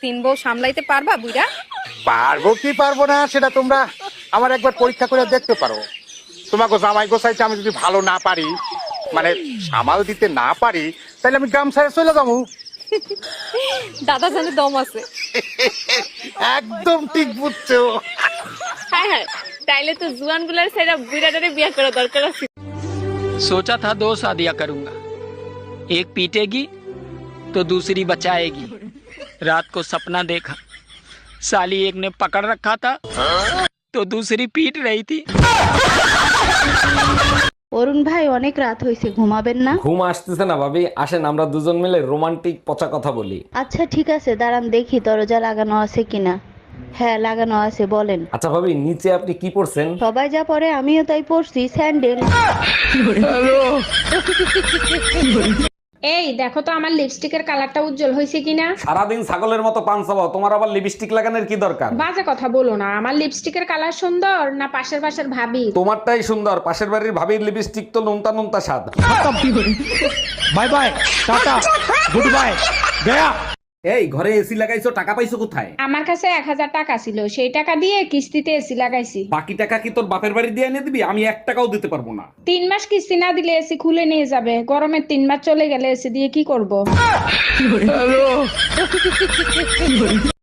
তিন বউ সামলাইতে পারবা বুইড়া? পারবো কি পারবো না সেটা তোমরা আমার একবার পরীক্ষা করে দেখতে পারো। তোমাকে জামাই গোছাইতে আমি যদি ভালো না পারি, মানে সামাল দিতে না পারি, তাহলে আমি গ্রাম ছেড়ে চলে যাবো। দাদা জানে দম আছে। একদম ঠিক বুঝছো। হ্যাঁ হ্যাঁ, তাইলে তো জুয়ান গুলার ছেড়ে বুইড়াটারে বিয়ে করা দরকার আছে। सोचा था 2 शादियां करूंगा, एक पीटेगी तो दूसरी बचाएगी। रात को सपना देखा, साली एक ने पकड़ रखा था तो दूसरी पीट रही थी। অরুণ ভাই অনেক রাত হয়েছে, ঘুমাবেন না? ঘুম আসতেছে না ভাবি, আসেন আমরা দুজন মিলে রোমান্টিক পচা কথা বলি। আচ্ছা ঠিক আছে, দাঁড়ান দেখি দরজা লাগানো আছে কিনা। হ্যাঁ লাগানো আছে, বলেন। আচ্ছা ভাবি, নিচে আপনি কি পড়ছেন? সবাই যা পরে আমিও তাই পড়ছি, স্যান্ডেল। এই দেখো তো আমার লিপস্টিকের কালারটা উজ্জ্বল হয়েছে কিনা। সারাদিন ছাগলের মতো পান চাবাও, তোমার আবার লিপস্টিক লাগানোর কি দরকার? বাজে কথা বলো না, আমার লিপস্টিকের কালার সুন্দর না পাশের পাশের ভাবি? তোমারটাই সুন্দর, পাশের বাড়ির ভাবির লিপস্টিক তো নুনতা নুনতা স্বাদ। Bye bye, tata, good bye, Gaya. এই ঘরে এসি লাগাইছো, টাকা পাইছো কোথায়? আমার কাছে 1000 টাকা ছিল, সেই টাকা দিয়ে কিস্তিতে এসি লাগাইছি। বাকি টাকা কি তোর বাপের বাড়ি দিয়ে এনে দিবি? আমি 1 টাকাও দিতে পারবো না। 3 মাস কিস্তি না দিলে এসি খুলে নিয়ে যাবে, গরমের 3 মাস চলে গেলে এসি দিয়ে কি করব?